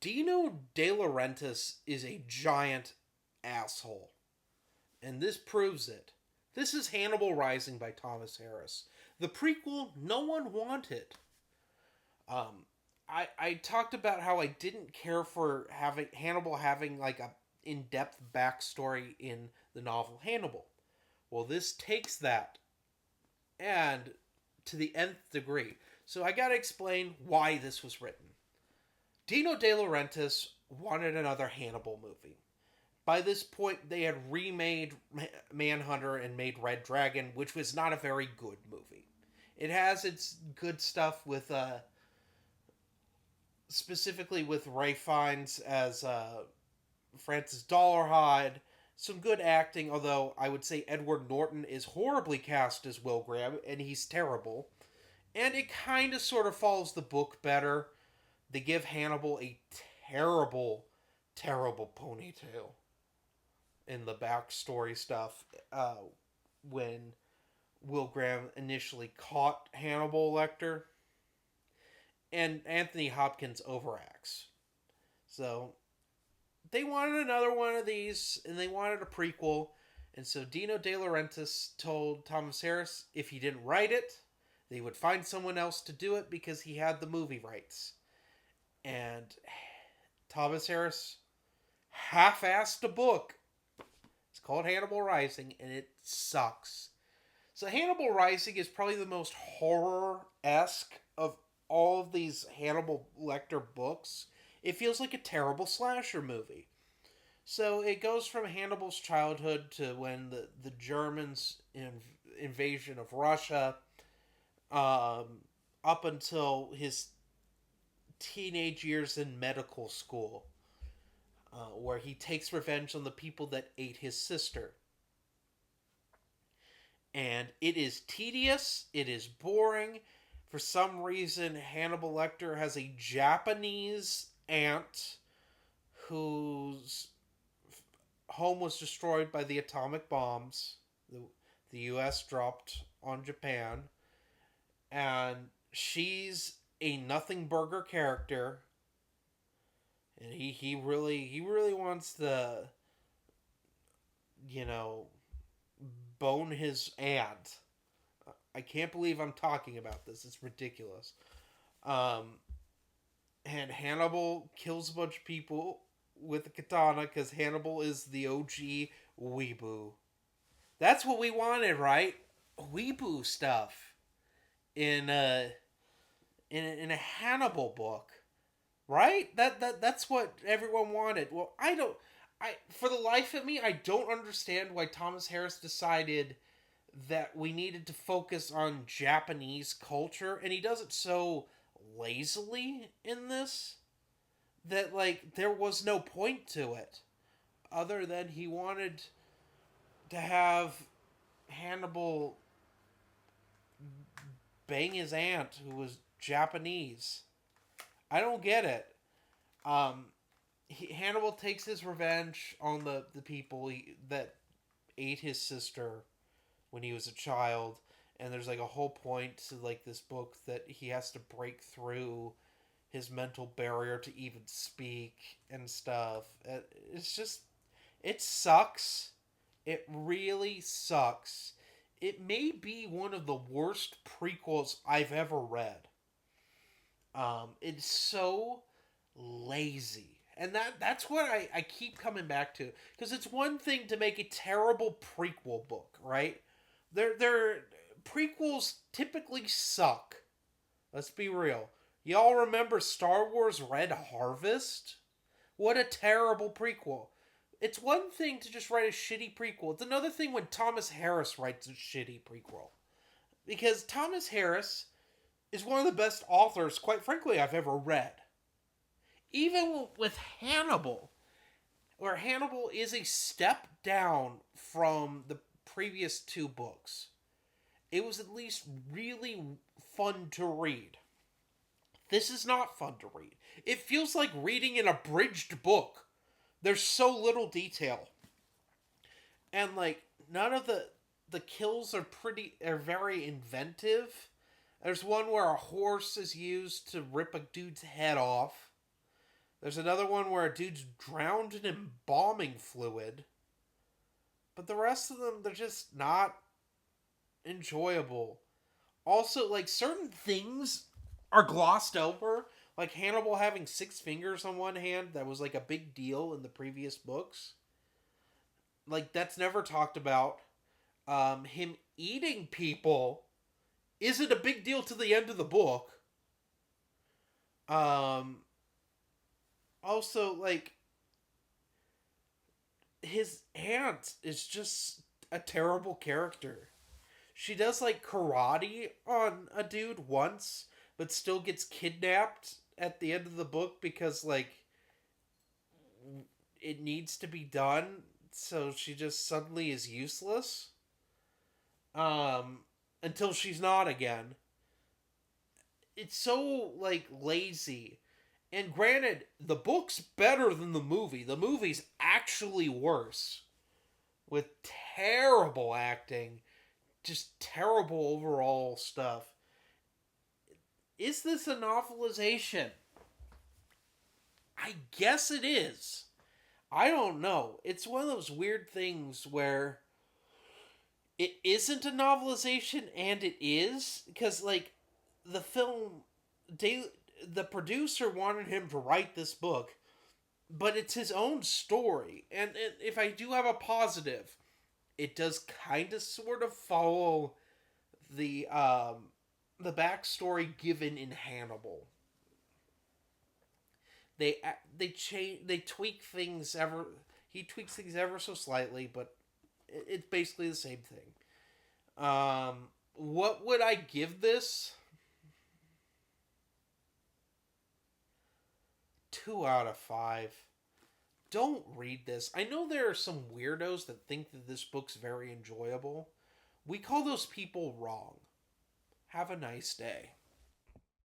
Dino De Laurentiis is a giant asshole, and this proves it. This is Hannibal Rising by Thomas Harris. The prequel no one wanted. Um, I talked about how I didn't care for having Hannibal having like a in depth backstory in the novel Hannibal. Well, this takes that and to the nth degree. So I gotta explain why this was written. Dino De Laurentiis wanted another Hannibal movie. By this point, they had remade Manhunter and made Red Dragon, which was not a very good movie. It has its good stuff with, specifically with Ray Fiennes as Francis Dollarhide. Some good acting, although I would say Edward Norton is horribly cast as Will Graham, and he's terrible. And it kind of sort of follows the book better. They give Hannibal a terrible, terrible ponytail in the backstory stuff when Will Graham initially caught Hannibal Lecter. And Anthony Hopkins overacts. So they wanted another one of these, and they wanted a prequel. And so Dino De Laurentiis told Thomas Harris if he didn't write it, they would find someone else to do it because he had the movie rights. And Thomas Harris half-assed a book. It's called Hannibal Rising, and it sucks. So Hannibal Rising is probably the most horror-esque of all of these Hannibal Lecter books. It feels like a terrible slasher movie. So it goes from Hannibal's childhood to when the Germans' invasion of Russia, up until his teenage years in medical school, where he takes revenge on the people that ate his sister. And it is tedious, it is boring. For some reason, Hannibal Lecter has a Japanese aunt whose home was destroyed by the atomic bombs the US dropped on Japan. And she's a nothing burger character. And he really wants to, you know, bone his aunt. I can't believe I'm talking about this. It's ridiculous. Um, and Hannibal kills a bunch of people with a katana because Hannibal is the OG weeboo. That's what we wanted, right? Weeboo stuff in a Hannibal book, right? That's what everyone wanted. Well, I don't. I for the life of me, I don't understand why Thomas Harris decided that we needed to focus on Japanese culture, and he does it so lazily in this that like there was no point to it other than he wanted to have Hannibal bang his aunt who was Japanese. I don't get it. Um, Hannibal takes his revenge on the people that ate his sister when he was a child, and there's like a whole point to like this book that he has to break through his mental barrier to even speak and stuff. It's just it sucks. It really sucks. It may be one of the worst prequels I've ever read. It's so lazy. And that's what I keep coming back to. Because it's one thing to make a terrible prequel book, right? Their prequels typically suck. Let's be real. Y'all remember Star Wars Red Harvest? What a terrible prequel. It's one thing to just write a shitty prequel. It's another thing when Thomas Harris writes a shitty prequel. Because Thomas Harris is one of the best authors, quite frankly, I've ever read. Even with Hannibal, where Hannibal is a step down from the previous two books, it was at least really fun to read. This is not fun to read. It feels like reading an abridged book. There's so little detail. And like none of the kills are very inventive. There's one where a horse is used to rip a dude's head off. There's another one where a dude's drowned in embalming fluid. But the rest of them, they're just not enjoyable. Also, like, certain things are glossed over. Like Hannibal having 6 fingers on one hand, that was like a big deal in the previous books. Like, that's never talked about. Him eating people isn't a big deal to the end of the book. Um, Also, like, his aunt is just a terrible character. She does like karate on a dude once, but still gets kidnapped at the end of the book because like it needs to be done. So she just suddenly is useless. Um, until she's not again. It's so like lazy. And granted, the book's better than the movie. The movie's actually worse with terrible acting, just terrible overall stuff. Is this a novelization? I guess it is. I don't know. It's one of those weird things where it isn't a novelization and it is because like the film the producer wanted him to write this book, but it's his own story. And if I do have a positive, it does kind of sort of follow the backstory given in Hannibal. They tweak things ever he tweaks things ever so slightly, but it's basically the same thing. What would I give this? 2 out of 5. Don't read this. I know there are some weirdos that think that this book's very enjoyable. We call those people wrong. Have a nice day.